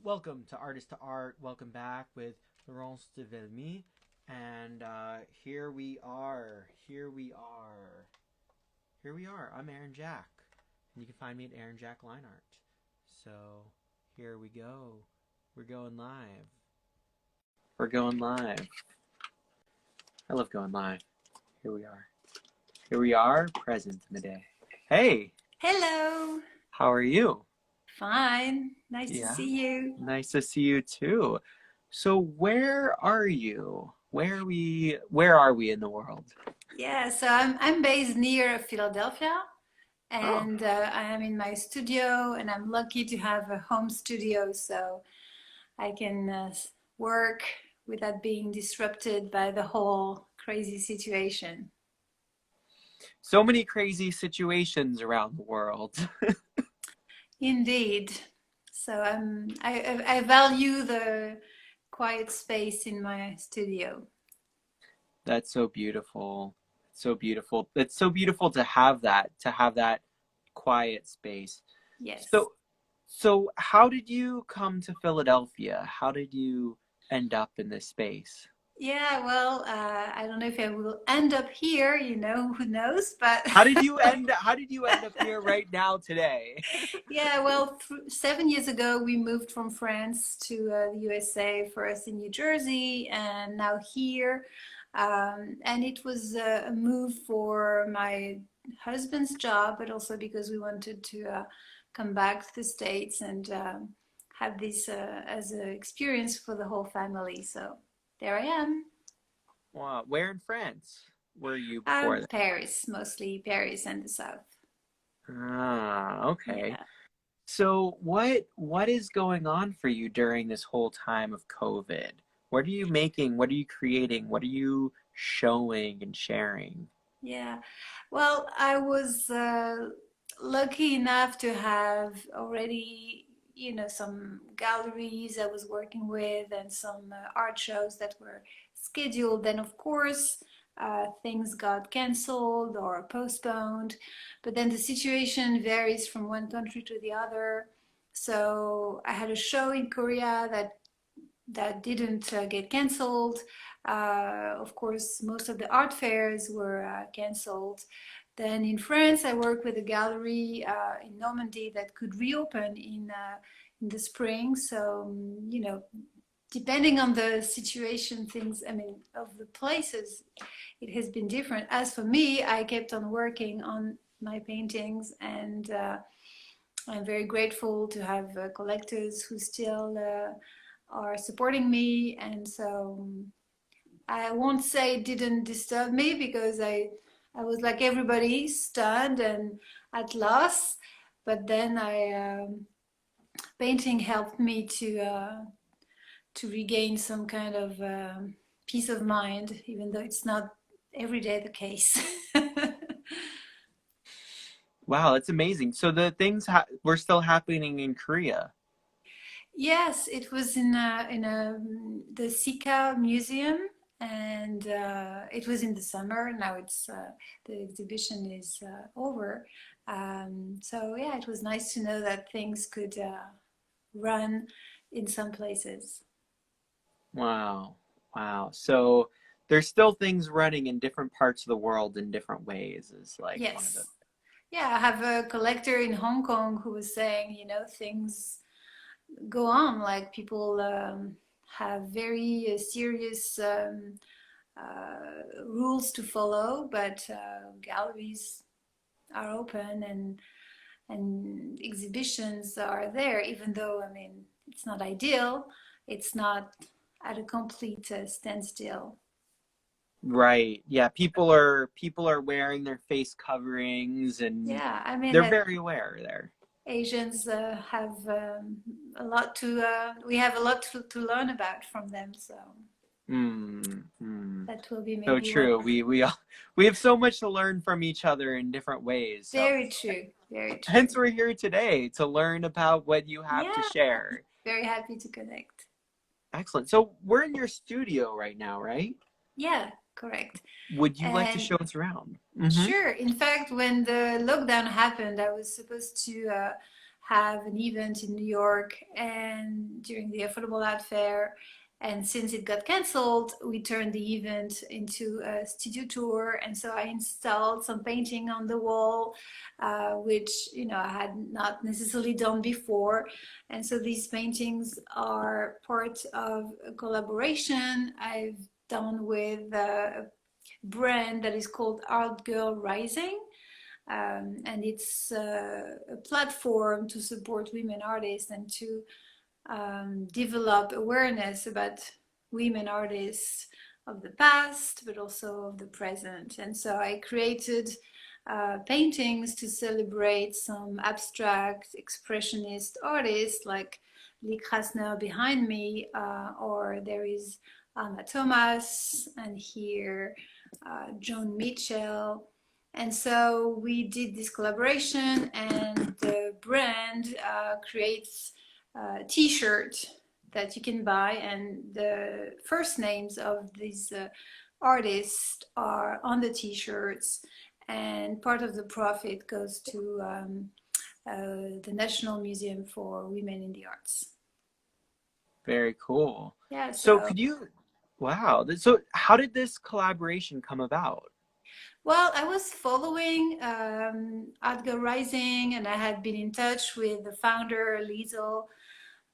Welcome to Artist to Art. Welcome back with Laurence de Valmy. And here we are. Here we are. Here we are. I'm Aaron Jack. And you can find me at Aaron Jack Line Art. So here we go. We're going live. We're going live. I love going live. Here we are. Here we are, present in the day. Hey, Hello. how are you? Fine. Nice to Yeah, see you. nice to see you too. So where are you? Where are we in the world? Yeah, so I'm based near Philadelphia, Oh, and I am in my studio, and I'm lucky to have a home studio, so I can work without being disrupted by the whole crazy situation. so many crazy situations around the world. Indeed. So I value the quiet space in my studio. That's so beautiful. So beautiful. It's so beautiful to have that quiet space. Yes. So so how did you come to Philadelphia? How did you end up in this space? Yeah, well, I don't know if I will end up here, who knows, but How did you end up here right now today? yeah, well, 7 years ago, we moved from France to the USA, first in New Jersey, and now here. And it was a move for my husband's job, but also because we wanted to come back to the States and have this as an experience for the whole family. So there I am. Wow, where in France were you before that? Paris, mostly Paris and the South. Ah, okay. Yeah. So what is going on for you during this whole time of COVID? What are you making? What are you creating? What are you showing and sharing? Yeah. Well, I was lucky enough to have already, some galleries I was working with and some art shows that were scheduled. Then, of course, things got canceled or postponed. But then the situation varies from one country to the other. So I had a show in Korea that didn't get canceled. Of course, most of the art fairs were canceled. Then in France, I worked with a gallery in Normandy that could reopen in the spring. So, depending on the situation, of the places, it has been different. As for me, I kept on working on my paintings, and I'm very grateful to have collectors who still are supporting me. And so I won't say it didn't disturb me because I was like everybody, stunned and at loss. But then painting helped me to regain some kind of peace of mind, even though it's not every day the case. Wow, that's amazing. So the things were still happening in Korea. Yes, it was in the Sika Museum, and it was in the summer. Now it's the exhibition is over. So yeah, it was nice to know that things could run in some places. Wow. Wow. So there's still things running in different parts of the world in different ways is like one of the Yes. Yeah, I have a collector in Hong Kong who was saying, things go on. Like people have very serious rules to follow, but galleries are open and exhibitions are there. Even though it's not ideal, it's not at a complete standstill. right. Yeah, people are wearing their face coverings and Yeah, they're very aware there. Asians have a lot to. We have a lot to learn about from them. So Mm, mm. that will be So maybe what. true. We have so much to learn from each other in different ways. So Very true. Very hence true. we're here today to learn about what you have to Yeah. share. Very happy to connect. Excellent. So we're in your studio right now, right? Yeah, correct. Would you like to And show us around? Mm-hmm. sure. In fact, when the lockdown happened, I was supposed to have an event in New York and during the Affordable Art Fair. And since it got canceled, we turned the event into a studio tour. And so I installed some painting on the wall, which, I had not necessarily done before. And so these paintings are part of a collaboration I've done with a brand that is called Art Girl Rising. And it's a platform to support women artists and to develop awareness about women artists of the past, but also of the present. And so I created paintings to celebrate some abstract expressionist artists like Krasner behind me, or there is Alma Thomas, and here Joan Mitchell. And so we did this collaboration, and the brand creates T-shirt that you can buy, and the first names of these artists are on the T-shirts, and part of the profit goes to the National Museum for Women in the Arts. Very cool. Yeah. So could you, wow. So how did this collaboration come about? Well, I was following Adgar Rising, and I had been in touch with the founder, Liesel.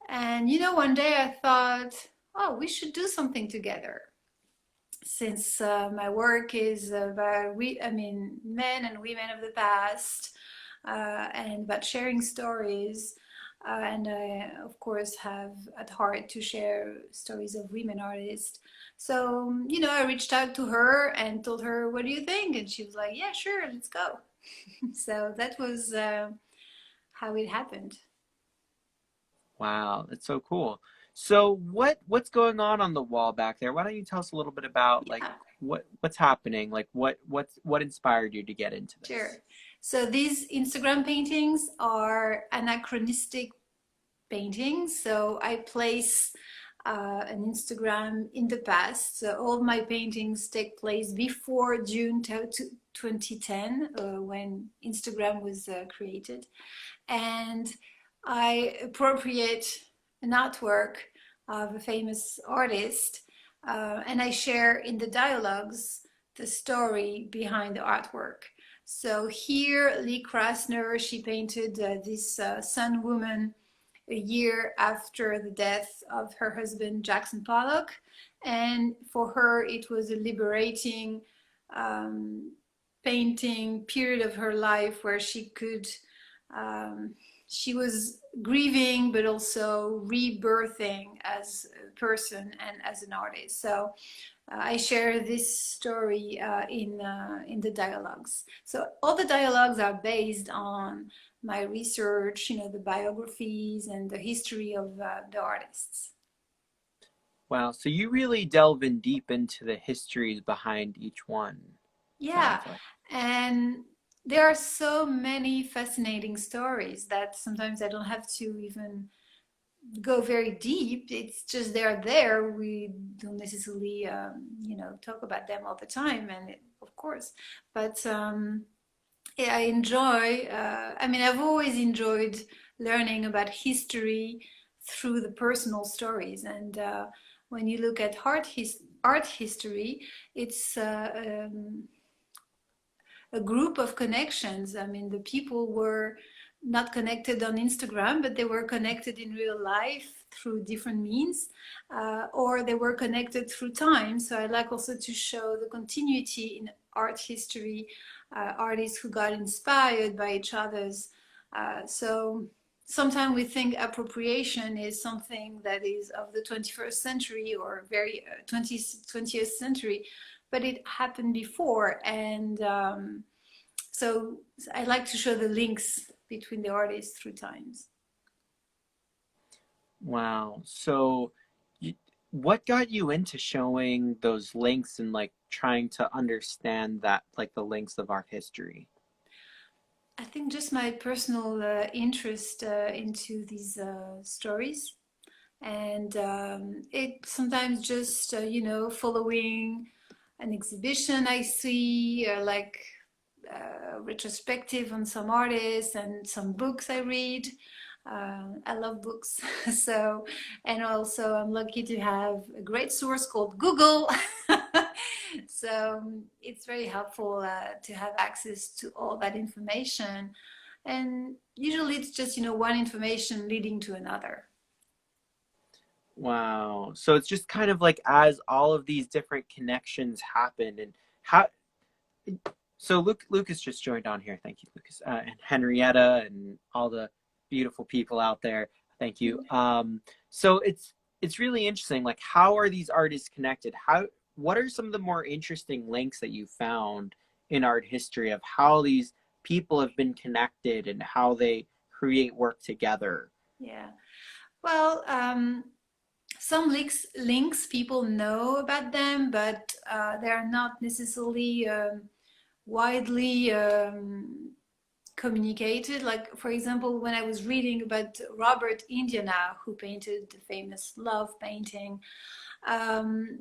And one day I thought, oh, we should do something together. Since my work is about men and women of the past, and about sharing stories. And I, of course, have at heart to share stories of women artists. So, I reached out to her and told her, what do you think? And she was like, yeah, sure, let's go. So that was how it happened. Wow, that's so cool. So what's going on the wall back there? Why don't you tell us a little bit about like Yeah, what's happening? Like what inspired you to get into this? sure. So these Instagram paintings are anachronistic paintings. So I place an Instagram in the past. So all my paintings take place before June 2010, when Instagram was created. And I appropriate an artwork of a famous artist, and I share in the dialogues the story behind the artwork. So here, Lee Krasner, she painted this Sun Woman a year after the death of her husband, Jackson Pollock. And for her, it was a liberating um, painting period of her life where um, she was grieving, but also rebirthing as a person and as an artist. So I share this story in the dialogues. So all the dialogues are based on my research, the biographies and the history of the artists. Wow, so you really delve in deep into the histories behind each one. Yeah, Sounds like. and there are so many fascinating stories that sometimes I don't have to even go very deep. It's just they're there. We don't necessarily, talk about them all the time, and of course, but yeah, I enjoy. I've always enjoyed learning about history through the personal stories, and when you look at art history, it's a group of connections. I mean, the people were not connected on Instagram, but they were connected in real life through different means, or they were connected through time. So I like also to show the continuity in art history, artists who got inspired by each other's. So sometimes we think appropriation is something that is of the 21st century or very 20th century, but it happened before. And so I like to show the links between the artists through times. Wow. So you, what got you into showing those links and like trying to understand that like the links of art history? I think just my personal interest into these stories, and it sometimes just following an exhibition I see, retrospective on some artists and some books I read. I love books. So, and also I'm lucky to have a great source called Google. So it's very helpful to have access to all that information. And usually it's just, one information leading to another. Wow. So it's just kind of like as all of these different connections happen and how so Lucas just joined on here. Thank you, Lucas. And Henrietta and all the beautiful people out there. Thank you. So it's really interesting. Like, how are these artists connected? What are some of the more interesting links that you found in art history of how these people have been connected and how they create work together? Yeah. Well, some links people know about them, but they are not necessarily widely communicated. Like, for example, when I was reading about Robert Indiana, who painted the famous Love painting, um,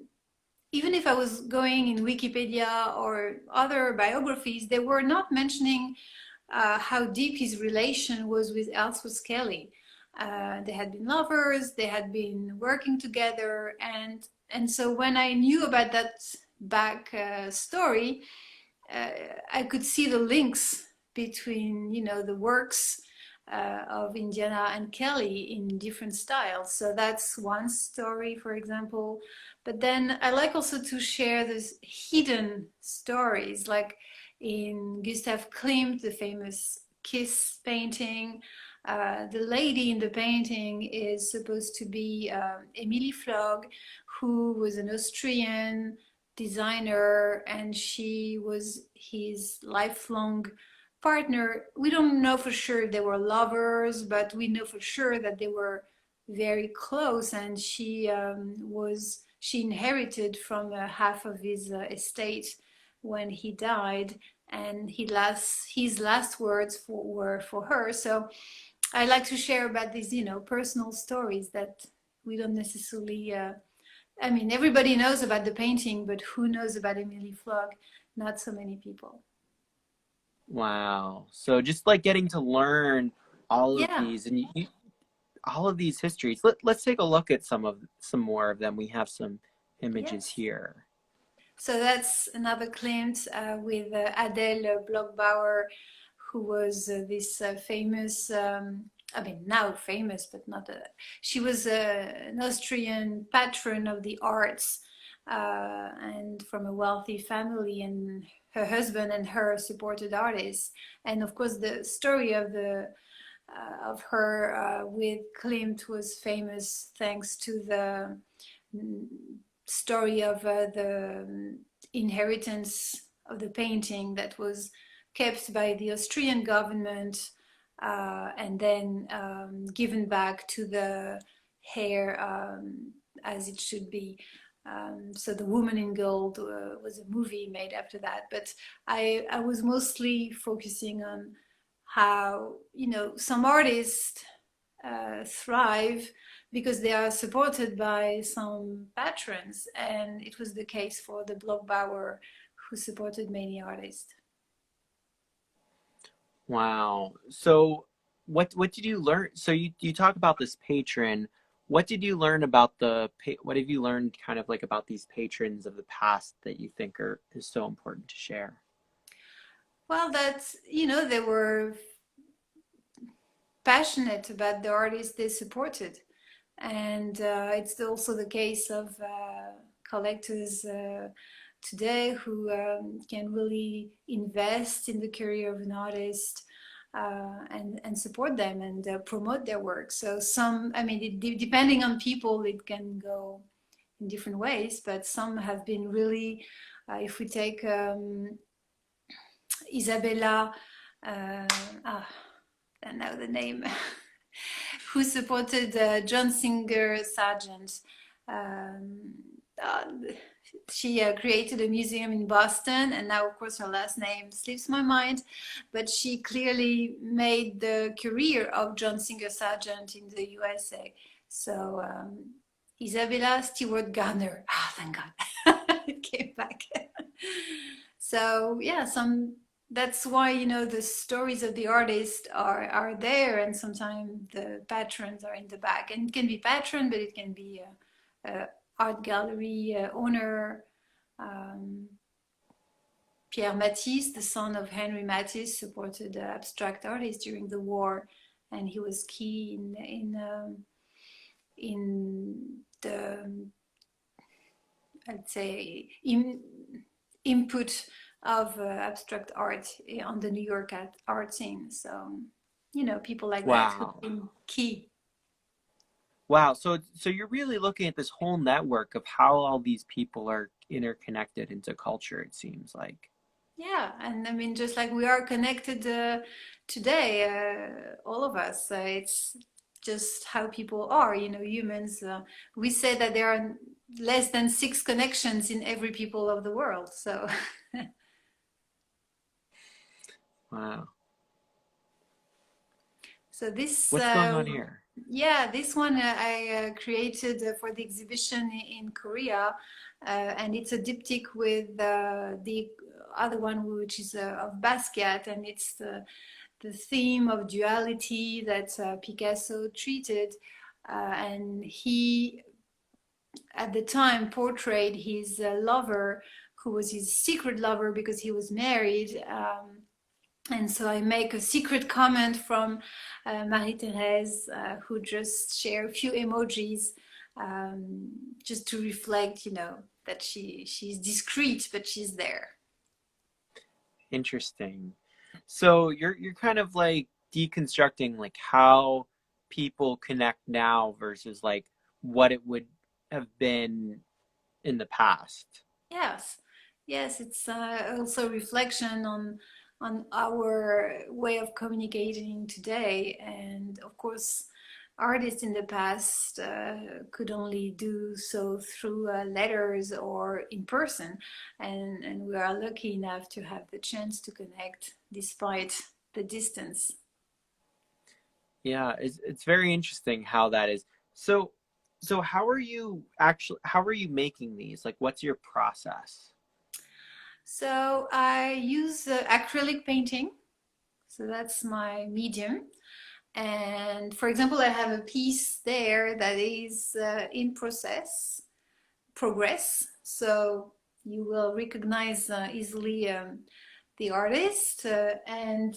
even if I was going in Wikipedia or other biographies, they were not mentioning how deep his relation was with Elspeth Kelly. They had been lovers, they had been working together, and so when I knew about that back story, uh, I could see the links between, the works of Indiana and Kelly in different styles. So that's one story, for example. But then I like also to share these hidden stories, like in Gustav Klimt, the famous Kiss painting. The lady in the painting is supposed to be Emilie Flog, who was an Austrian designer, and she was his lifelong partner. We don't know for sure they were lovers, but we know for sure that they were very close, and she inherited from half of his estate when he died, and his last words were for her. So I like to share about these, personal stories that we don't necessarily I mean, everybody knows about the painting, but who knows about Emilie Flog? Not so many people. Wow. So just like getting to learn all of Yeah, these and all of these histories. Let's take a look at some more of them. We have some images yes. here. So that's another Klimt with Adele Bloch-Bauer, who was this famous, I mean, now famous, but not a, she was an Austrian patron of the arts and from a wealthy family, and her husband and her supported artists. And of course, the story of her with Klimt was famous thanks to the mm, story of the inheritance of the painting that was kept by the Austrian government and then given back to the hair as it should be. So The Woman in Gold was a movie made after that. But I was mostly focusing on how, some artists thrive because they are supported by some patrons, and it was the case for the Bloch-Bauer, who supported many artists. Wow. So what did you learn? So you talk about this patron. What did you learn about what have you learned kind of like about these patrons of the past that you think is so important to share? Well, that's, they were passionate about the artists they supported. And it's also the case of collectors today who can really invest in the career of an artist and support them and promote their work. So I mean, depending on people, it can go in different ways, but some have been really, if we take Isabella, I know the name, who supported John Singer Sargent. Um, uh, she created a museum in Boston, and now, of course, her last name slips my mind, but she clearly made the career of John Singer Sargent in the USA. So, Isabella Stewart Gardner. Ah, thank God. It came back. So, yeah, some that's why, you know, the stories of the artist are there, and sometimes the patrons are in the back. And it can be patron, but it can be a art gallery owner. Um, Pierre Matisse, the son of Henry Matisse, supported abstract artists during the war, and he was key in the, I'd say, input of abstract art on the New York art scene. So, you know, people like that who've Wow. been key. Wow. So you're really looking at this whole network of how all these people are interconnected into culture, it seems like. Yeah, and I mean, just like we are connected today, all of us, it's just how people are, you know, humans. We say that there are less than six connections in every people of the world. So, Wow. so this, What's going on here? yeah, this one I created for the exhibition in Korea, and it's a diptych with the other one, which is of Basquiat, and it's the theme of duality that Picasso treated. And he, at the time, portrayed his lover, who was his secret lover because he was married. And so I make a secret comment from Marie-Thérèse, who just shared a few emojis, um, just to reflect, you know, that she's discreet, but she's there. Interesting. So you're kind of like deconstructing like how people connect now versus like what it would have been in the past. Yes, yes, it's also reflection on our way of communicating today, and of course, artists in the past could only do so through letters or in person, and we are lucky enough to have the chance to connect despite the distance. Yeah, it's very interesting how that is. So so how are you making these? Like what's your process? So I use acrylic painting, so that's my medium. And for example, I have a piece there that is in progress. So you will recognize easily the artist. And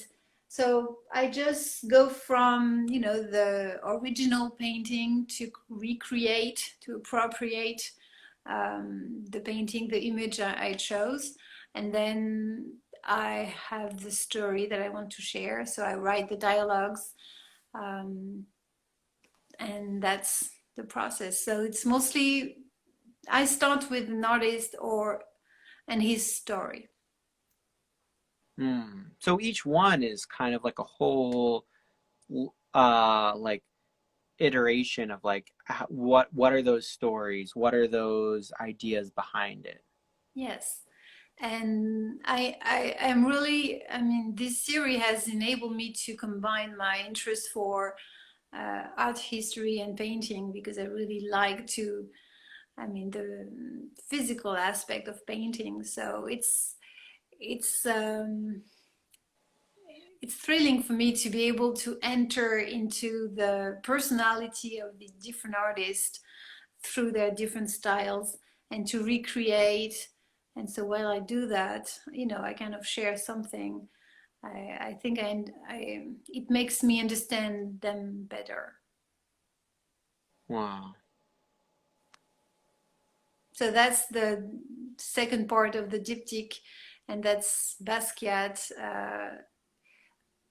so I just go from, you know, the original painting to recreate, to appropriate the painting, the image I chose. And then I have the story that I want to share. So I write the dialogues, um, and that's the process. So it's mostly I start with an artist or and his story. Hmm. So each one is kind of like a whole like iteration of like what are those stories? What are those ideas behind it? Yes. And I am really, I mean, this series has enabled me to combine my interest for art history and painting because I really like to, I mean, the physical aspect of painting. So it's it's thrilling for me to be able to enter into the personality of the different artists through their different styles and to recreate. And so while I do that, you know, I kind of share something. I think it makes me understand them better. Wow. So that's the second part of the diptych, and that's Basquiat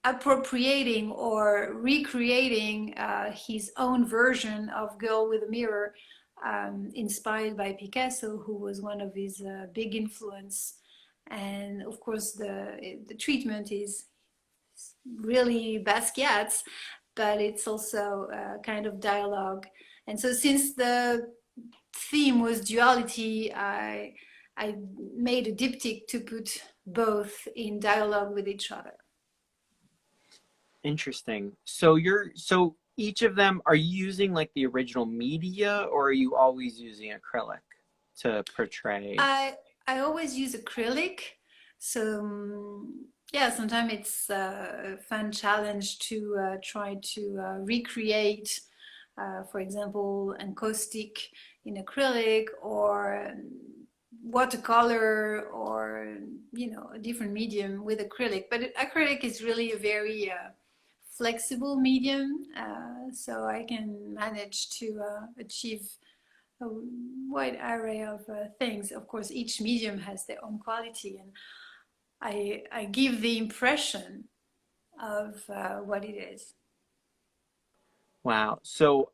appropriating or recreating his own version of Girl with a Mirror, inspired by Picasso, who was one of his big influence. And of course, the treatment is really Basquiat's, but it's also a kind of dialogue. And so, since the theme was duality, I made a diptych to put both in dialogue with each other. Interesting. So each of them, are you using like the original media or are you always using acrylic to portray? I I always use acrylic. So Yeah, sometimes it's a fun challenge to try to recreate, for example, encaustic in acrylic or watercolor or a different medium with acrylic. But acrylic is really a very flexible medium, so I can manage to achieve a wide array of things. Of course, each medium has their own quality, and I give the impression of what it is. Wow. So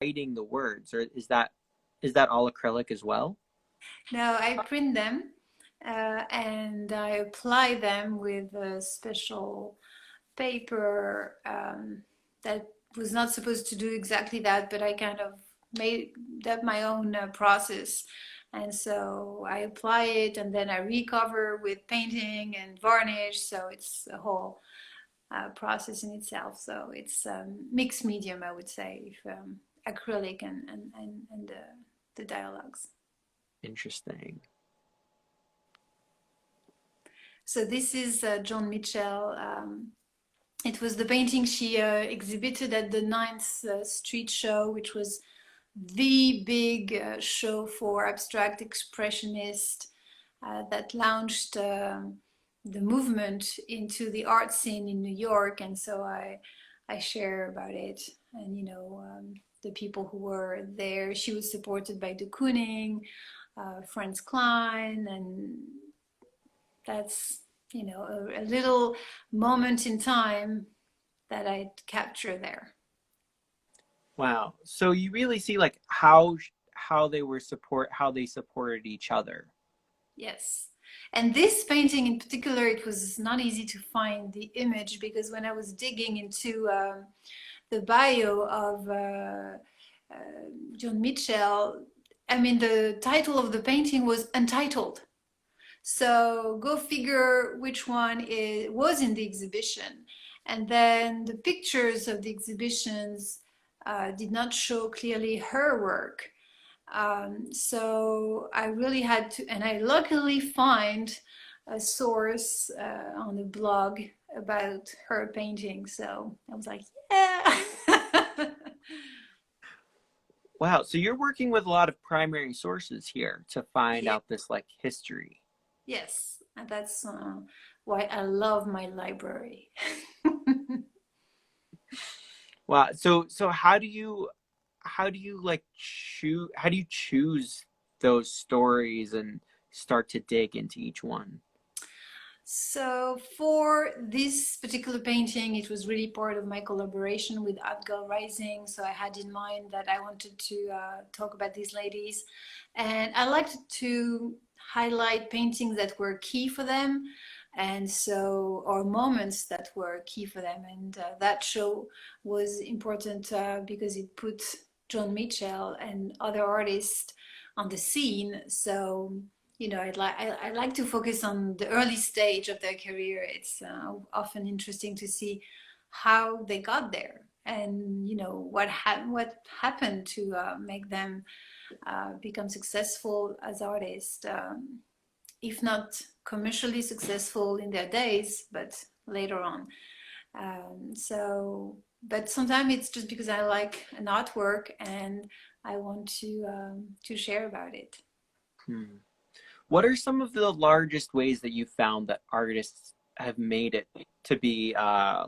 writing the words, or is that all acrylic as well? Now I print them and I apply them with a special paper that was not supposed to do exactly that, but I kind of made that my own process. And so I apply it and then I recover with painting and varnish. So it's a whole process in itself. So it's mixed medium, I would say, if, acrylic and the dialogues. Interesting. So this is John Mitchell. It was the painting she exhibited at the Ninth Street Show, which was the big show for abstract expressionist that launched the movement into the art scene in New York. And so I share about it. And, the people who were there, she was supported by de Kooning, Franz Klein, and that's, a little moment in time that I capture there. Wow. So you really see like how they supported each other. Yes. And this painting in particular, it was not easy to find the image because when I was digging into the bio of John Mitchell, I mean, the title of the painting was Untitled. So go figure which one was in the exhibition. And then the pictures of the exhibitions did not show clearly her work. So I really had to, and I luckily find a source on a blog about her painting. So I was like, yeah. Wow. So you're working with a lot of primary sources here to find Yeah. out this like history. Yes, and that's why I love my library. Wow. So how do you like choose those stories and start to dig into each one? So for this particular painting, it was really part of my collaboration with Art Girl Rising. So I had in mind that I wanted to talk about these ladies, and I liked to highlight paintings that were key for them, and so or moments that were key for them. And that show was important because it put John Mitchell and other artists on the scene. So I like to focus on the early stage of their career. It's often interesting to see how they got there and what happened to make them become successful as artists, if not commercially successful in their days, but later on. But sometimes it's just because I like an artwork and I want to share about it. Hmm. What are some of the largest ways that you found that artists have made it to be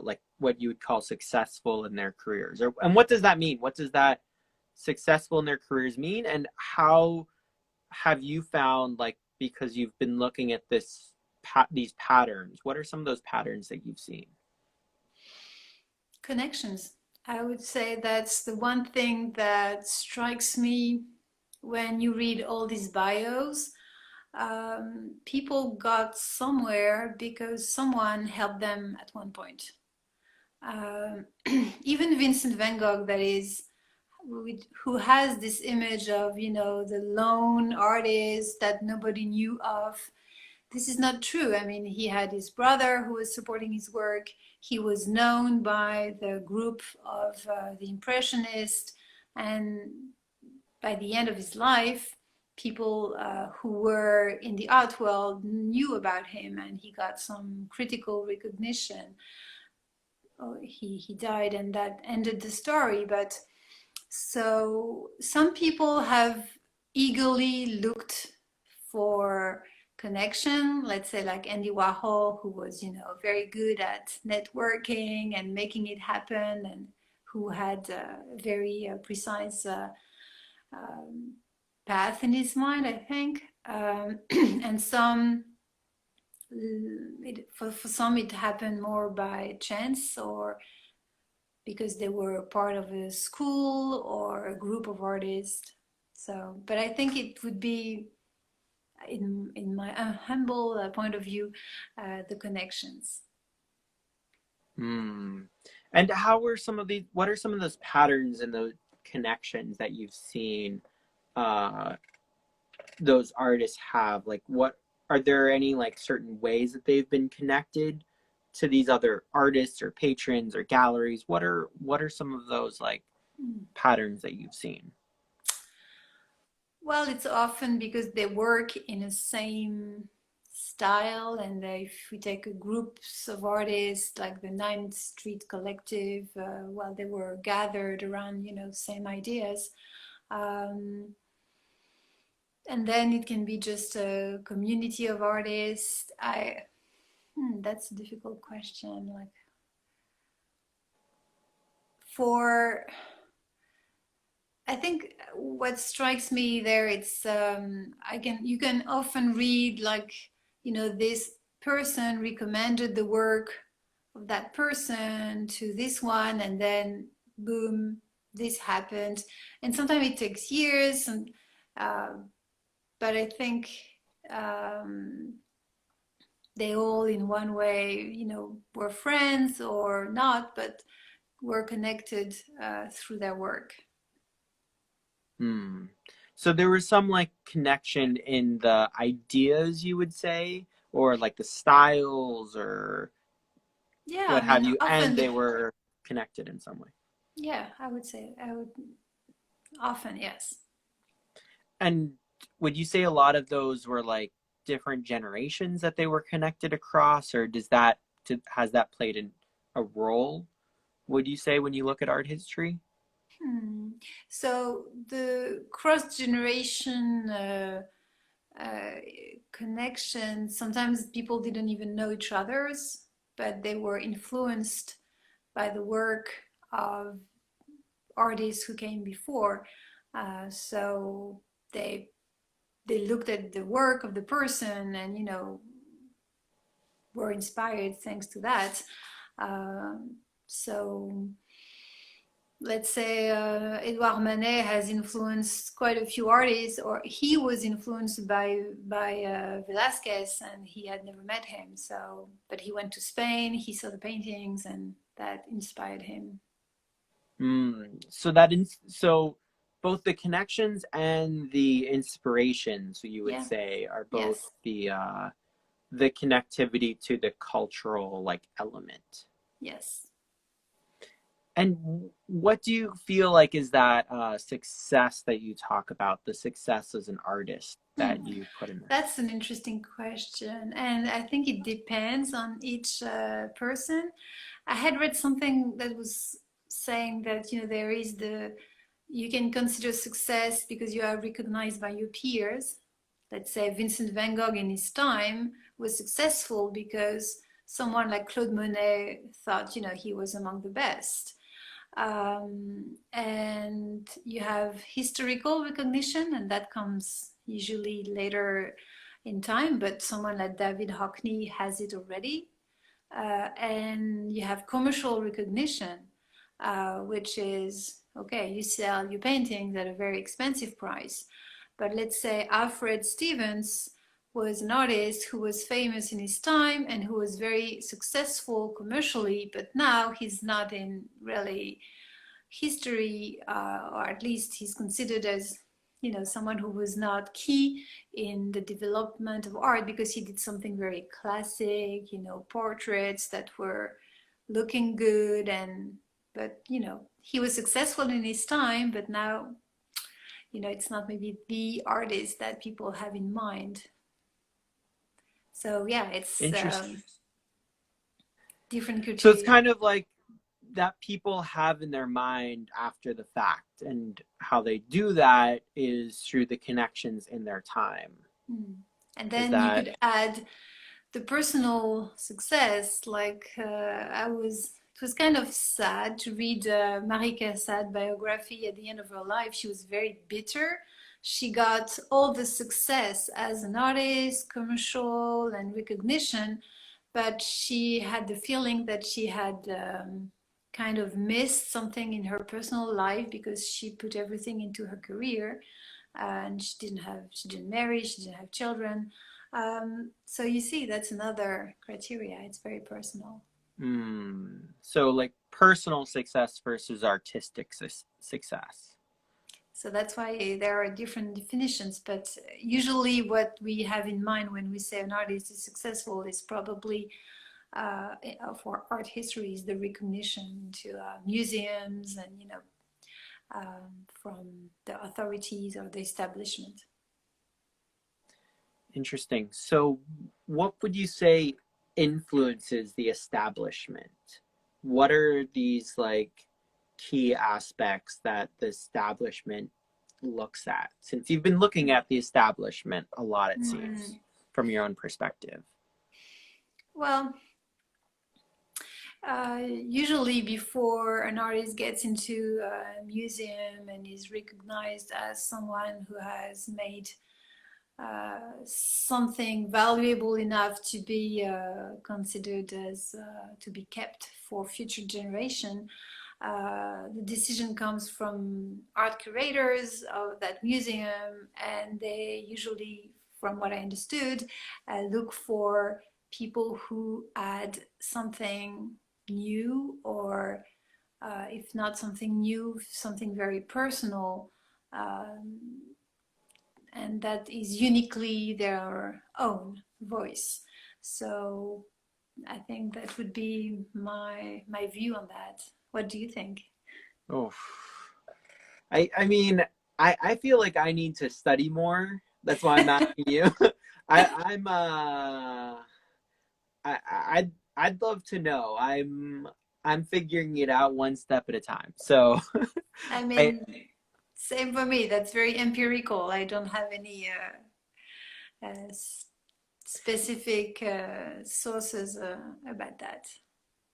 like what you would call successful in their careers? And what does that mean? What does that successful in their careers mean? And how have you found, like, because you've been looking at these patterns, what are some of those patterns that you've seen? Connections. I would say that's the one thing that strikes me when you read all these bios. People got somewhere because someone helped them at one point. Um, Even Vincent van Gogh, that is, who has this image of, the lone artist that nobody knew of. This is not true. I mean, he had his brother who was supporting his work. He was known by the group of the Impressionists. And by the end of his life, people who were in the art world knew about him, and he got some critical recognition. Oh, he died, and that ended the story. But so some people have eagerly looked for connection, let's say like Andy Warhol, who was, very good at networking and making it happen, and who had a very precise um, path in his mind, I think. And for some, it happened more by chance, or because they were part of a school or a group of artists. So, but I think it would be, in my humble point of view, the connections. Hmm. And what are some of those patterns and those connections that you've seen uh, those artists have? Like, what are there any like certain ways that they've been connected to these other artists or patrons or galleries? What are some of those like Mm. patterns that you've seen? Well, it's often because they work in the same style, and if we take groups of artists like the Ninth Street Collective, well, they were gathered around, same ideas. Um, and then it can be just a community of artists. That's a difficult question. Like, for I think what strikes me there, it's you can often read like, this person recommended the work of that person to this one, and then boom, this happened. And sometimes it takes years, and uh, but I think um, they all in one way, were friends or not, but were connected through their work. Hmm. So there was some like connection in the ideas, you would say, or like the styles or Yeah, I what have mean, you, and often, they were connected in some way. yeah, I would often, yes. And would you say a lot of those were like different generations that they were connected across, or has that played a role? Would you say when you look at art history? Hmm. So the cross generation uh, connection, sometimes people didn't even know each other's, but they were influenced by the work of artists who came before. So they they looked at the work of the person, and were inspired thanks to that. So let's say Edouard Manet has influenced quite a few artists, or he was influenced by Velázquez, and he had never met him. So, but he went to Spain, he saw the paintings, and that inspired him. So both the connections and the inspirations, you would Yeah. say, are both Yes. the connectivity to the cultural like element. Yes. And what do you feel like is that success that you talk about, the success as an artist Hmm. that you put in there? That's an interesting question, and I think it depends on each person. I had read something that was saying that there is you can consider success because you are recognized by your peers. Let's say Vincent van Gogh in his time was successful because someone like Claude Monet thought he was among the best. And you have historical recognition, and that comes usually later in time, but someone like David Hockney has it already. And you have commercial recognition, which is okay, you sell your paintings at a very expensive price. But let's say Alfred Stevens was an artist who was famous in his time and who was very successful commercially, but now he's not in really history, or at least he's considered as someone who was not key in the development of art because he did something very classic, portraits that were looking good, and but he was successful in his time, but now it's not maybe the artist that people have in mind. So yeah, it's Interesting. different So it's criteria. kind of like that people have in their mind after the fact, and how they do that is through the connections in their time. Mm. And Is then you that could add the personal success. Like it was kind of sad to read Marie Cassade's biography. At the end of her life, she was very bitter. She got all the success as an artist, commercial, and recognition, but she had the feeling that she had kind of missed something in her personal life because she put everything into her career, and she didn't marry, she didn't have children. So you see, that's another criteria. It's very personal. so like personal success versus artistic success? So that's why there are different definitions. But usually, what we have in mind when we say an artist is successful is probably for art history is the recognition to museums and from the authorities or the establishment. Interesting. So what would you say influences the establishment? What are these like key aspects that the establishment looks at? Since you've been looking at the establishment a lot, it seems, Mm. from your own perspective. Well, usually before an artist gets into a museum and is recognized as someone who has made something valuable enough to be considered as to be kept for future generation, the decision comes from art curators of that museum, and they usually, from what I understood, look for people who add something new, or if not something new, something very personal, um, and that is uniquely their own voice. So I think that would be my view on that. What do you think? Oh, I mean, I feel like I need to study more. That's why I'm asking you. I'm I'd love to know. I'm figuring it out one step at a time. So I I mean, same for me. That's very empirical. I don't have any specific sources about that.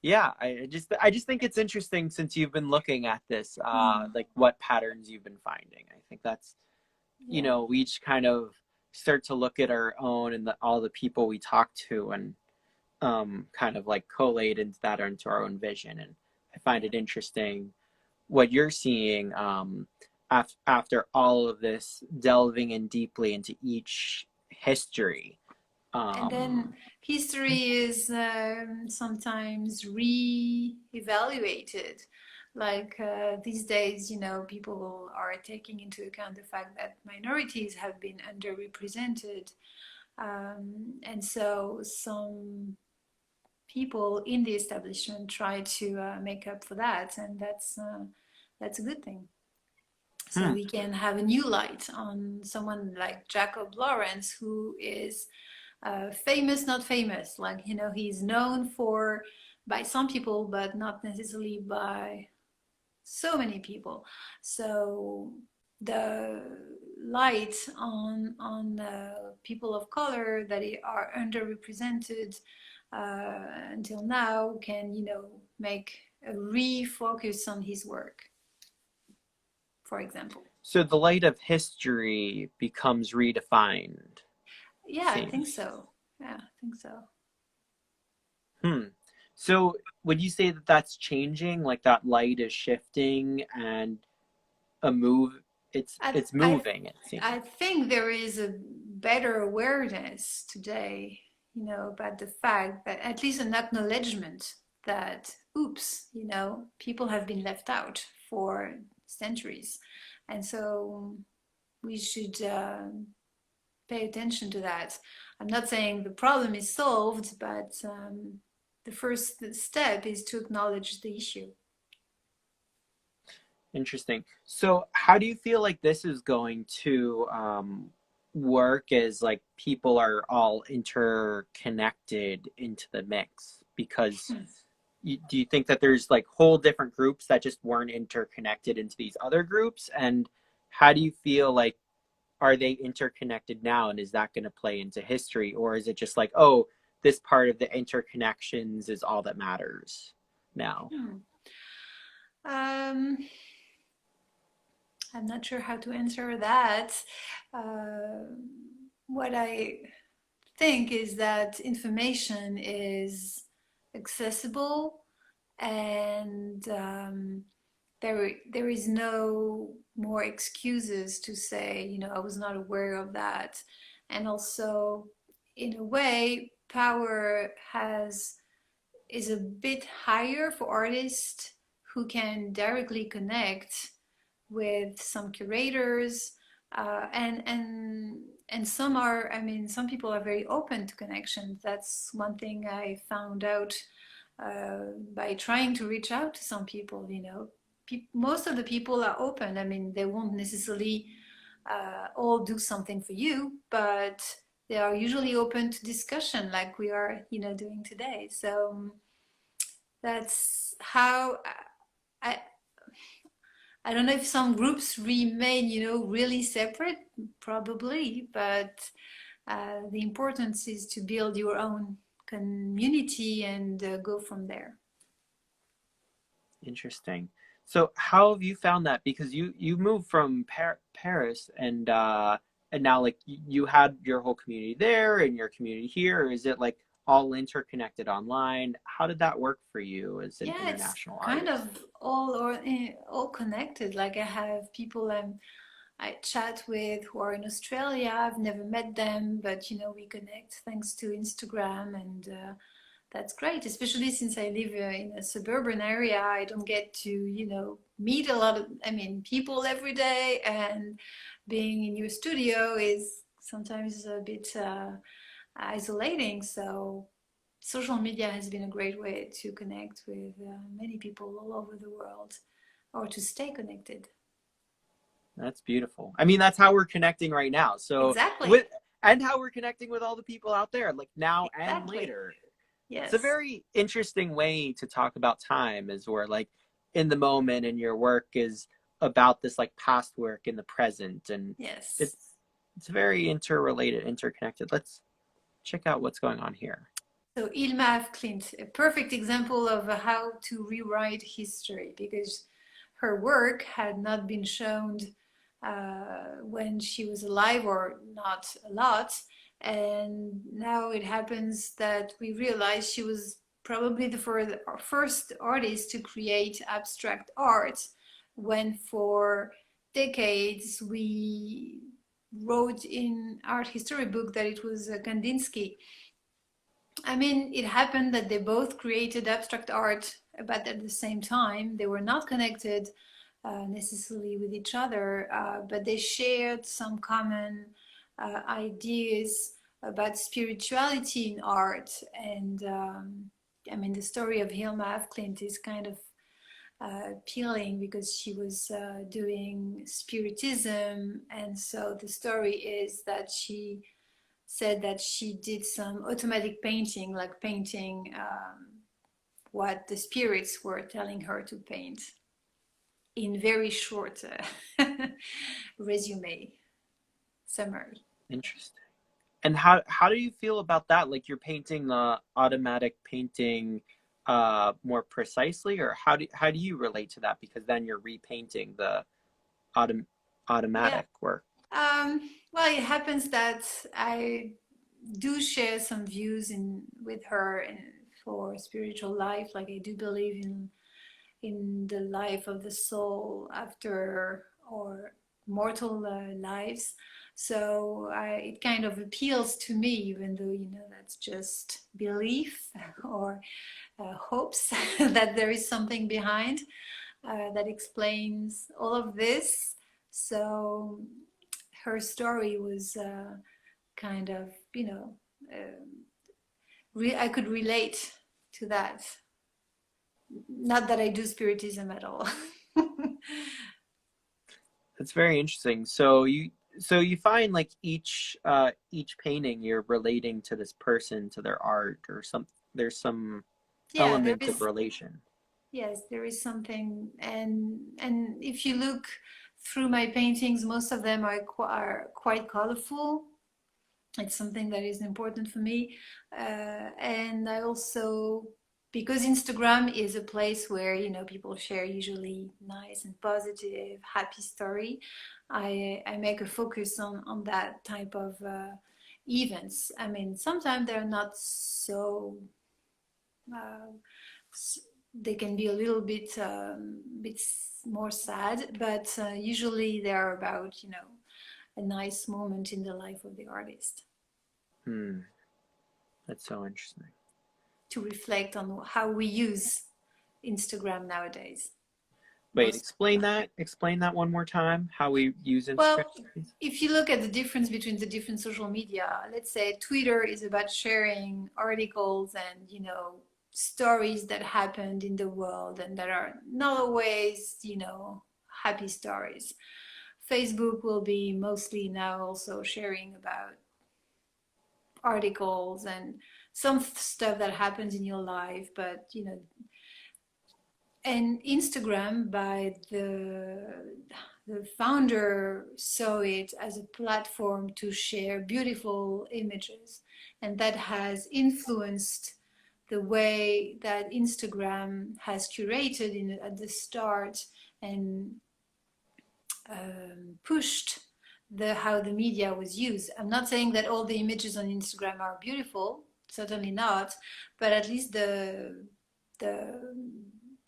yeah, I just think it's interesting since you've been looking at this, Mm, like what patterns you've been finding. I think that's, yeah. we each kind of start to look at our own and all the people we talk to, and kind of like collate into that or into our own vision. And I find it interesting what you're seeing, after all of this delving in deeply into each history. And then Um, history is sometimes re-evaluated. Like these days, people are taking into account the fact that minorities have been underrepresented. And so some people in the establishment try to make up for that, and that's a good thing. So hmm. we can have a new light on someone like Jacob Lawrence, who is famous, not famous. Like, he's known for by some people, but not necessarily by so many people. So the light on people of color that are underrepresented until now can, make a refocus on his work, for example. So the light of history becomes redefined, Yeah, I think seems. so. Yeah, I think so. Hmm. So would you say that that's changing? Like that light is shifting and a move. I, It's I moving. It seems. I think there is a better awareness today, about the fact that at least an acknowledgement that, oops, people have been left out for centuries. And so we should pay attention to that. I'm not saying the problem is solved, but the first step is to acknowledge the issue. Interesting. So, how do you feel like this is going to work as like people are all interconnected into the mix? Because do you think that there's like whole different groups that just weren't interconnected into these other groups? And how do you feel like are they interconnected now? And is that going to play into history? Or is it just like, oh, this part of the interconnections is all that matters now? Hmm. Um, I'm not sure how to answer that. Uh, what I think is that information is accessible, and there is no more excuses to say, I was not aware of that. And also, in a way, power has is a bit higher for artists who can directly connect with some curators, and some are, I mean, some people are very open to connections. That's one thing I found out by trying to reach out to some people. Most of the people are open. I mean, they won't necessarily all do something for you, but they are usually open to discussion like we are, doing today. So that's how I, I don't know if some groups remain, really separate, probably, but the importance is to build your own community and go from there. Interesting. So how have you found that? Because you moved from Paris and now like you had your whole community there and your community here. Or is it like all interconnected online? How did that work for you as an Yeah, it's international kind of artist? all connected. Like I have people I chat with who are in Australia. I've never met them, but we connect thanks to Instagram, and that's great. Especially since I live in a suburban area, I don't get to meet a lot of, I mean, people every day, and being in your studio is sometimes a bit isolating. So social media has been a great way to connect with many people all over the world, or to stay connected. That's beautiful. I mean, that's how we're connecting right now. So Exactly. with and how we're connecting with all the people out there, like now and Exactly. later. It's a Yes. very interesting way to talk about time, is where like in the moment and your work is about this like past work in the present, and Yes. it's it's very interrelated, interconnected. Let's check out what's going on here. So Ilma af Klint, a perfect example of how to rewrite history, because her work had not been shown when she was alive, or not a lot. And now it happens that we realize she was probably the first artist to create abstract art, when for decades we wrote in art history book that it was Kandinsky. I mean, it happened that they both created abstract art, but at the same time, they were not connected necessarily with each other, but they shared some common ideas about spirituality in art. And I mean, the story of Hilma af Klint is kind of appealing, because she was doing spiritism. And so the story is that she said that she did some automatic painting, like painting what the spirits were telling her to paint, in very short resume summary. Interesting. And how do you feel about that? Like you're painting the automatic painting more precisely, or how do you relate to that? Because then you're repainting the autom- Yeah. automatic work. Well, it happens that I do share some views with her for spiritual life. Like I do believe in the life of the soul after or mortal lives. So it kind of appeals to me, even though that's just belief or hopes that there is something behind that explains all of this. So her story was kind of, I could relate to that. Not that I do spiritism at all. That's very interesting. So you find like each painting you're relating to this person, to their art, or some there's some Yeah, there element of is. relation. Yes, there is something, and if you look through my paintings, most of them are quite colorful. It's something that is important for me, and I also, because Instagram is a place where people share usually nice and positive, happy story. I make a focus on that type of events. I mean, sometimes they're not so. Uh, they can be a little bit more sad, but usually they're about a nice moment in the life of the artist Hmm, that's so interesting. to reflect on how we use Instagram nowadays. Wait, Most explain that. Explain that one more time. How we use Instagram, Well, please. if you look at the difference between the different social media, let's say Twitter is about sharing articles and stories that happened in the world and that are not always happy stories. Facebook will be mostly now also sharing about articles and some stuff that happens in your life, but and Instagram by the founder saw it as a platform to share beautiful images, and that has influenced the way that Instagram has curated at the start and pushed the how the media was used. I'm not saying that all the images on Instagram are beautiful, certainly not, but at least the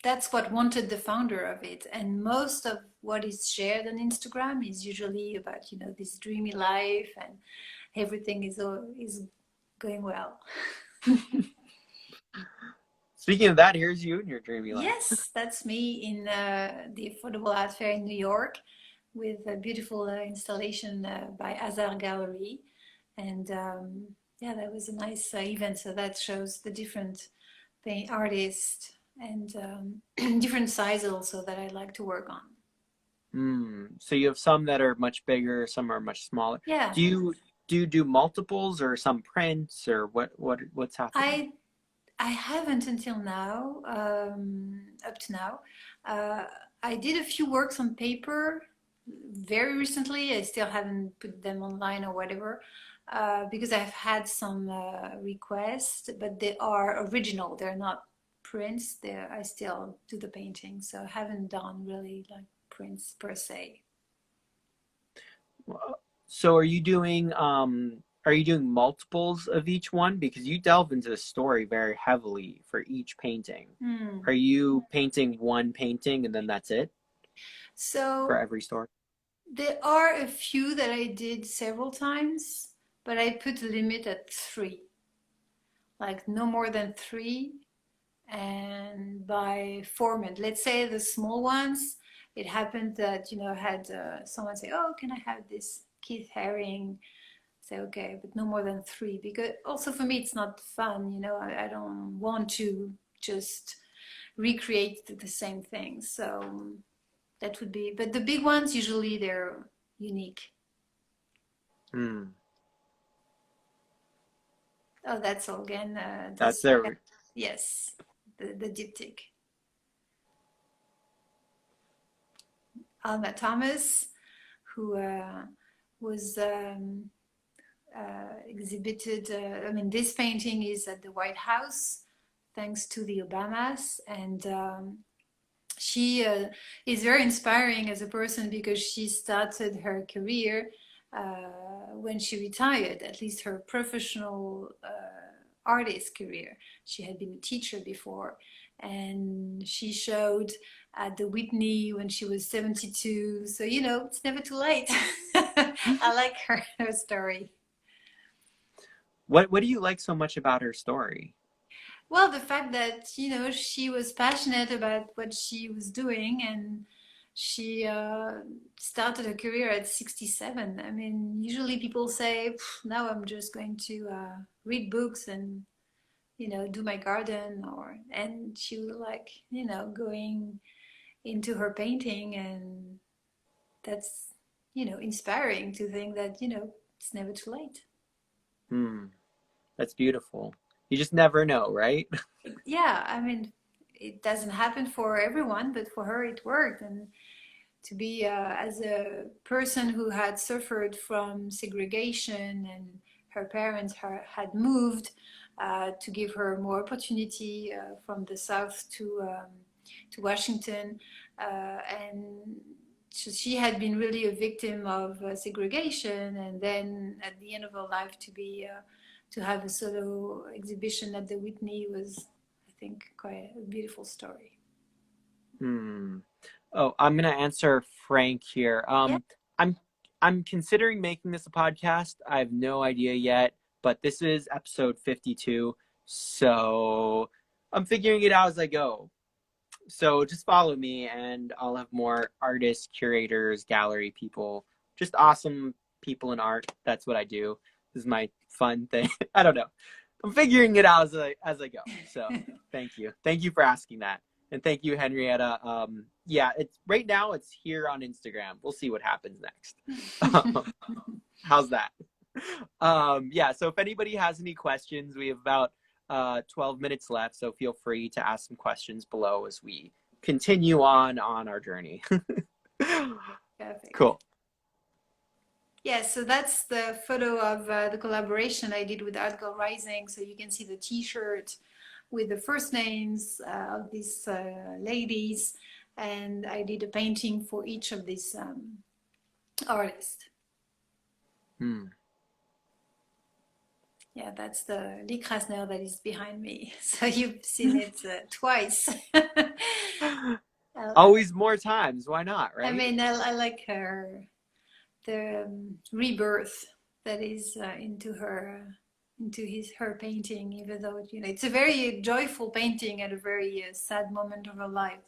that's what wanted the founder of it. And most of what is shared on Instagram is usually about this dreamy life and everything is going well. Speaking of that, here's you in your dreamy life. Yes, that's me in the Affordable Art Fair in New York with a beautiful installation by Azar Gallery. And yeah, that was a nice event. So that shows the different artists and different sizes also that I like to work on. So you have some that are much bigger, some are much smaller. Yeah, Do you do multiples or some prints or what's happening? I I haven't until now, up to now. Uh, I did a few works on paper very recently. I still haven't put them online or whatever because I've had some requests, but they are original. They're not prints. I still do the painting, so I haven't done really like prints per se. So are you doing multiples of each one? Because you delve into the story very heavily for each painting. Hmm. Are you painting one painting and then that's it for So every story? there are a few that I did several times, but I put a limit at three, like no more than three. And by format, let's say the small ones, it happened that, I had someone say, oh, can I have this Keith Haring? Say, okay, but no more than three. Because also for me, it's not fun, I don't want to just recreate the same thing. So that would be, but the big ones, usually they're unique. Hmm. Oh, that's all again. That's This, there. yes, the diptych. Alma Thomas, who was exhibited. I mean, this painting is at the White House, thanks to the Obamas, and she is very inspiring as a person because she started her career when she retired, at least her professional artist career. She had been a teacher before, and she showed at the Whitney when she was 72. So, it's never too late. I like her story. What do you like so much about her story? Well, the fact that, she was passionate about what she was doing and she started her career at 67. I mean, usually people say, now I'm just going to read books and, do my garden and she was like, going into her painting and that's, inspiring to think that, it's never too late. That's beautiful. You just never know, right? Yeah, I mean, it doesn't happen for everyone, but for her it worked. And to be, as a person who had suffered from segregation and her parents had moved, to give her more opportunity, from the South to Washington, and she had been really a victim of segregation, and then at the end of her life to have a solo exhibition at the Whitney was, I think, quite a beautiful story. Hmm. Oh, I'm gonna answer Frank here. Yeah. I'm I'm considering making this a podcast. I have no idea yet, but this is episode 52, so I'm figuring it out as I go. So just follow me, and I'll have more artists, curators, gallery people, just awesome people in art. That's what I do. This is my fun thing. I don't know. I'm figuring it out as I go. So thank you for asking that, and thank you, Henrietta. Yeah, it's right now. It's here on Instagram. We'll see what happens next. How's that? Yeah. So if anybody has any questions, we have about 12 minutes left. So feel free to ask some questions below as we continue on our journey. Perfect. Cool. Yeah, so that's the photo of the collaboration I did with Art Girl Rising. So you can see the T-shirt with the first names of these ladies, and I did a painting for each of these artists. Yeah, that's the Lee Krasner that is behind me. So you've seen it twice. Always more times. Why not, right? I mean, I like the rebirth that is into her painting, even though it's a very joyful painting at a very sad moment of her life,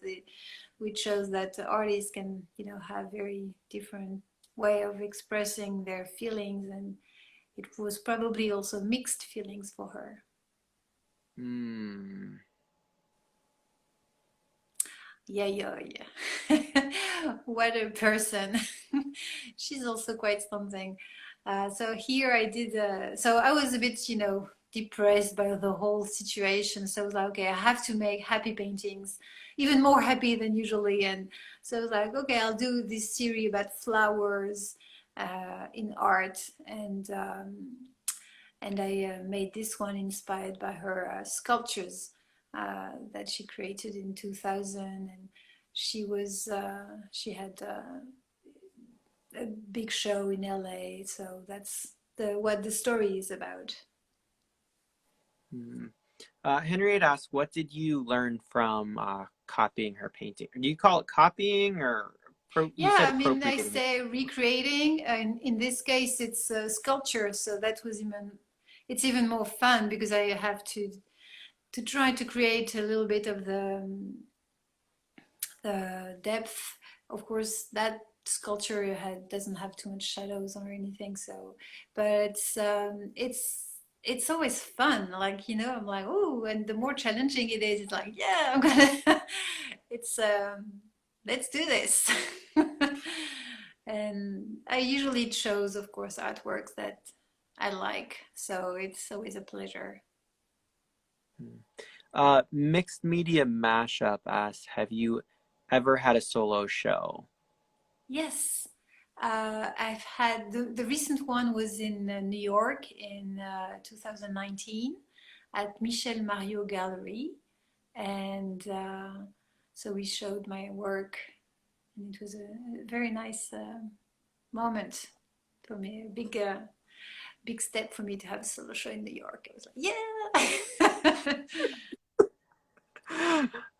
which shows that artists can have very different way of expressing their feelings, and it was probably also mixed feelings for her. Yeah. What a person. She's also quite something. So here I did, so I was a bit, depressed by the whole situation. So I was like, okay, I have to make happy paintings, even more happy than usually. And so I was like, okay, I'll do this series about flowers in art. And I made this one inspired by her sculptures that she created in 2000. And she had a big show in LA. So that's what the story is about. Henriette asked, what did you learn from copying her painting? Do you call it copying, or you said Yeah, I mean, I appropriating? say recreating, and in this case, it's sculpture. So that was it's even more fun because I have to try to create a little bit of the depth. Of course, that sculpture doesn't have too much shadows or anything. So, but it's always fun. Like I'm like, oh, and the more challenging it is, it's like, yeah, I'm gonna. It's let's do this. And I usually chose, of course, artworks that I like. So it's always a pleasure. Mixed Media Mashup asks, have you ever had a solo show? Yes, I've had the recent one was in New York in 2019 at Michel Mario Gallery, and so we showed my work, and it was a very nice moment for me, a big step for me to have a solo show in New York. I was like, yeah.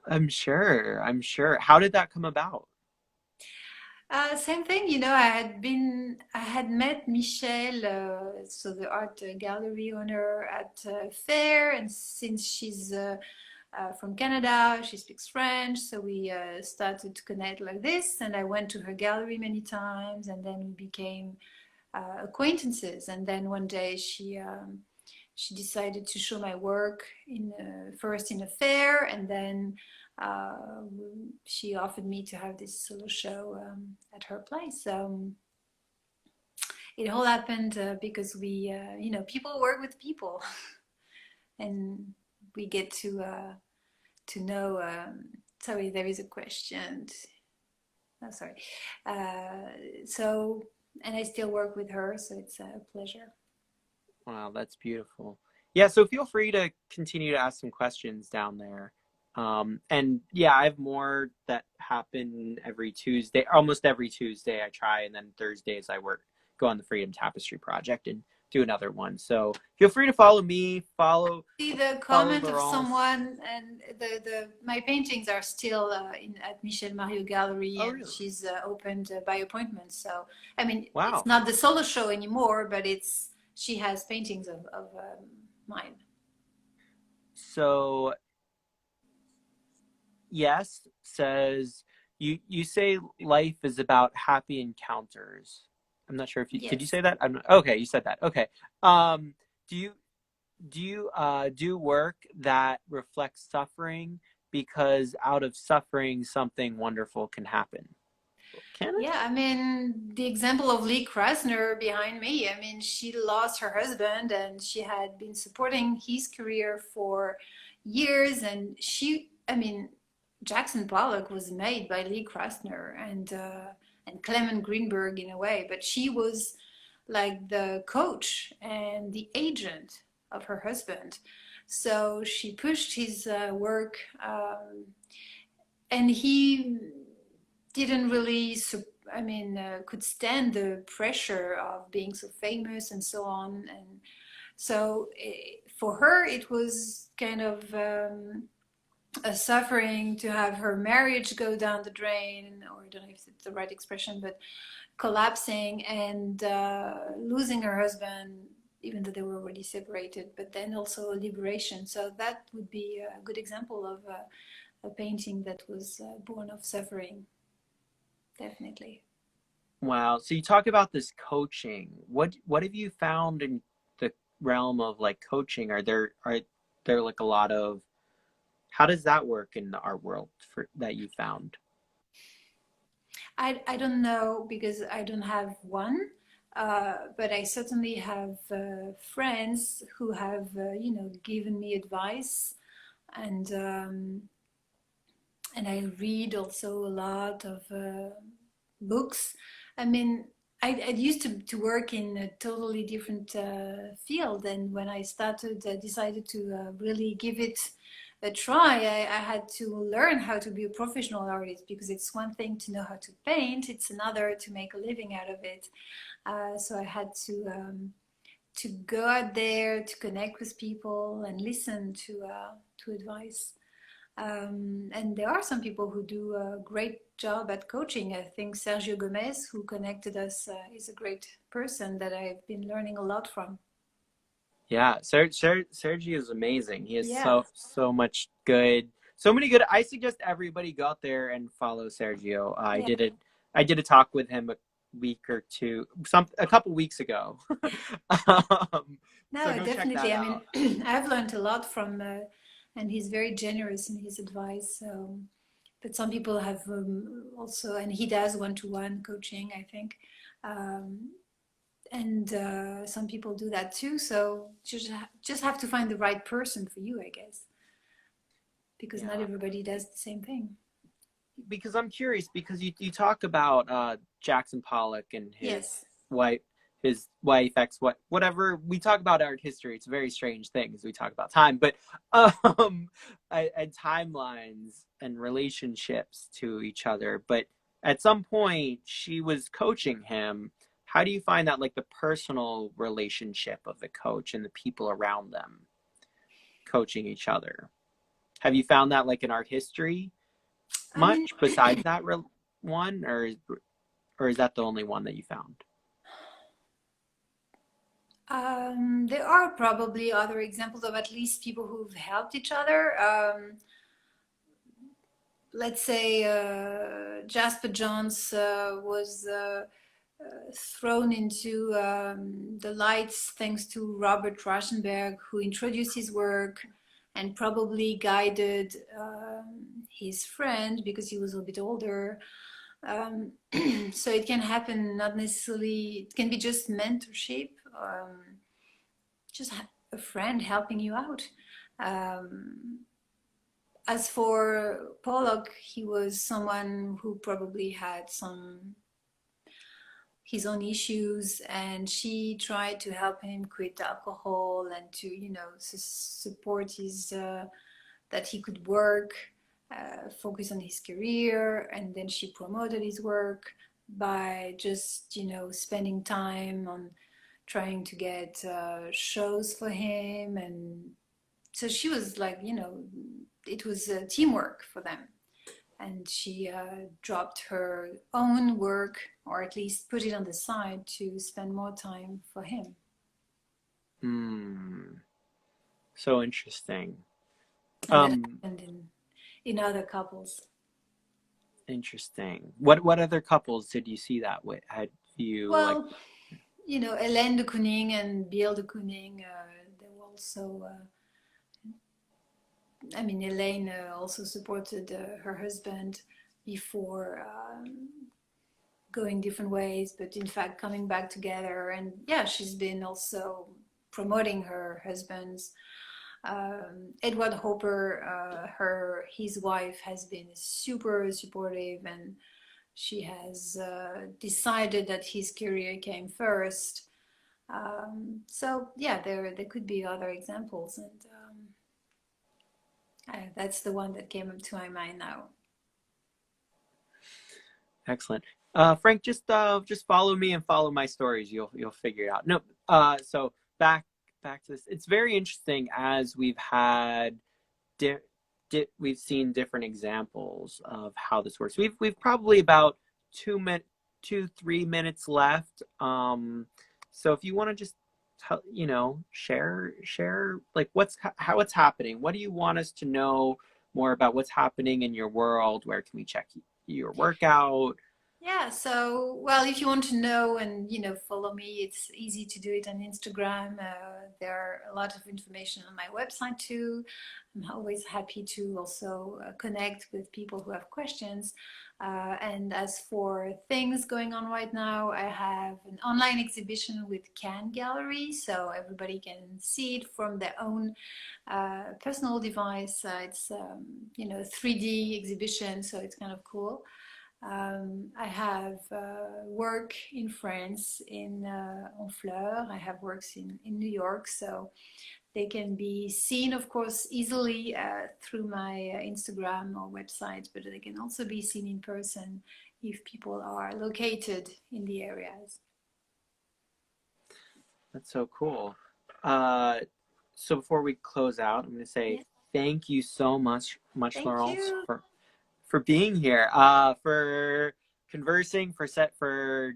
I'm sure. How did that come about? Same thing, I had met Michelle, so the art gallery owner at a fair, and since she's from Canada, she speaks French, so we started to connect like this, and I went to her gallery many times, and then we became acquaintances, and then one day she decided to show my work first in a fair, and then uh, she offered me to have this solo show at her place. So it all happened because people work with people, and we get to know. Sorry, there is a question. Oh, sorry. So, and I still work with her, so it's a pleasure. Wow, that's beautiful. Yeah, so feel free to continue to ask some questions down there. And yeah, I have more that happen every Tuesday, almost every Tuesday I try, and then Thursdays I go on the Freedom Tapestry project and do another one. So feel free to follow me, See the follow comment of Laurence. someone, and the my paintings are still at Michel Mario Gallery, Oh, and really? she's opened by appointment. So I mean, it's Wow. not the solo show anymore, but it's she has paintings of mine. So yes says you say life is about happy encounters. I'm not sure if you did you Yes. say that? I'm not, okay, you said that. Okay. Um do you do work that reflects suffering because out of suffering something wonderful can happen? Can it? Yeah, I mean, the example of Lee Krasner behind me, I mean, she lost her husband and she had been supporting his career for years. And I mean, Jackson Pollock was made by Lee Krasner and Clement Greenberg in a way, but she was like the coach and the agent of her husband. So she pushed his work, and he didn't really could stand the pressure of being so famous and so on. And so for her it was kind of a suffering to have her marriage go down the drain, or I don't know if it's the right expression, but collapsing and losing her husband, even though they were already separated, but then also liberation. So that would be a good example of a painting that was born of suffering, definitely. Wow. So you talk about this coaching. What have you found in the realm of like coaching? Are there like a lot of how does that work in the art world for that you found? I don't know because I don't have one, but I certainly have friends who have, given me advice, and I read also a lot of books. I mean, I used to work in a totally different field, and when I decided to really give it a try, I had to learn how to be a professional artist, because it's one thing to know how to paint, it's another to make a living out of it. So I had to go out there to connect with people and listen to advice. And there are some people who do a great job at coaching. I think Sergio Gomez, who connected us, is a great person that I've been learning a lot from. Yeah, Sergi is amazing. He has Yeah, so much good, so many good. I suggest everybody go out there and follow Sergio. yeah. I did a talk with him a week or two, a couple weeks ago. So No, go check definitely. that I out. mean, I've learned a lot from, and he's very generous in his advice. So, but some people have also, and he does one-to-one coaching, I think. Um, and some people do that too. So just have to find the right person for you, I guess, because not Yeah, everybody does the same thing. because I'm curious because you talk about Jackson Pollock and Yes. wife his wife ex whatever we talk about art history. It's a very strange thing as we talk about time, but um and timelines and relationships to each other. But at some point she was coaching him. How do you find that like the personal relationship of the coach and the people around them coaching each other? Have you found that like in art history I mean, much besides that one, or is that the only one that you found? there are probably other examples of at least people who've helped each other. Let's say Jasper Johns was thrown into the lights thanks to Robert Rauschenberg, who introduced his work, and probably guided his friend because he was a bit older. So it can happen, not necessarily, it can be just mentorship, just a friend helping you out. As for Pollock, he was someone who probably had his own issues, and she tried to help him quit alcohol and to, support his that he could work, focus on his career, and then she promoted his work by just, spending time on trying to get shows for him. And so she was like, it was teamwork for them. And she dropped her own work, or at least put it on the side to spend more time for him. So interesting. And that happened in other couples. Interesting. What other couples did you see that with? Had you Hélène de Kooning and Bill de Kooning, they were also. Elaine also supported her husband before going different ways, but in fact coming back together. And yeah, she's been also promoting her husband's. Edward Hopper, his wife, has been super supportive, and she has decided that his career came first. So yeah, there could be other examples, and that's the one that came up to my mind now. Excellent. Frank, just follow me and follow my stories. You'll figure it out. No. So back to this. It's very interesting, as we've had we've seen different examples of how this works. We've probably about 3 minutes left. So if you want to just share like what's happening. What do you want us to know more about what's happening in your world? Where can we check your workout? Yeah, so, well, if you want to know and, follow me, it's easy to do it on Instagram. There are a lot of information on my website too. I'm always happy to also connect with people who have questions. And as for things going on right now, I have an online exhibition with Can Gallery, so everybody can see it from their own personal device. It's, 3D exhibition, so it's kind of cool. I have work in France, in Honfleur. I have works in New York, so they can be seen, of course, easily through my Instagram or website, but they can also be seen in person if people are located in the areas. That's so cool. So before we close out, I'm going to say thank you so much, Laurence, for being here, for conversing, for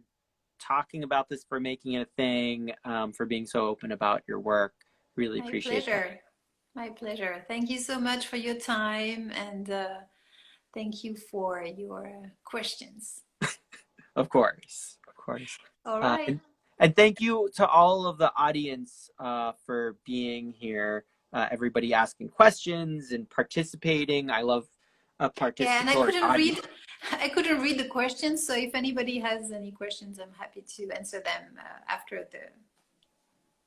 talking about this, for making it a thing, for being so open about your work. Really appreciate it. My pleasure. Thank you so much for your time, and thank you for your questions. Of course. All right. And thank you to all of the audience for being here. Everybody asking questions and participating. I love a participatory and I couldn't read the questions, so if anybody has any questions, I'm happy to answer them after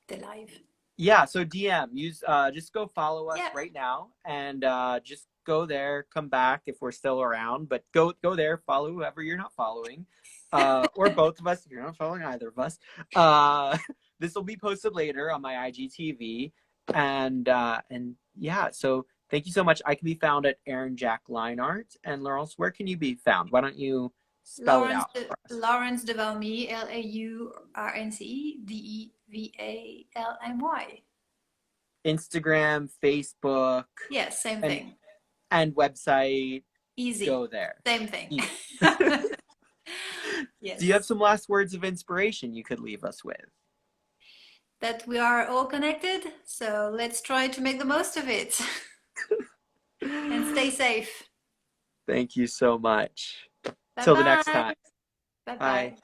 the live. Yeah, so DM, just go follow us right now, and just go there, come back if we're still around, but go there, follow whoever you're not following, or both of us if you're not following either of us. This will be posted later on my IGTV, and yeah, so thank you so much. I can be found at Aaron Jack Line Art. And Laurence, where can you be found? Why don't you spell it out for us? Laurence de Valmy, LaurенceDeValmy. Instagram, Facebook. Yes, same thing. And website. Easy. Go there. Same thing. Yes. Do you have some last words of inspiration you could leave us with? That we are all connected, so let's try to make the most of it. And stay safe. Thank you so much. Till the next time. Bye-bye.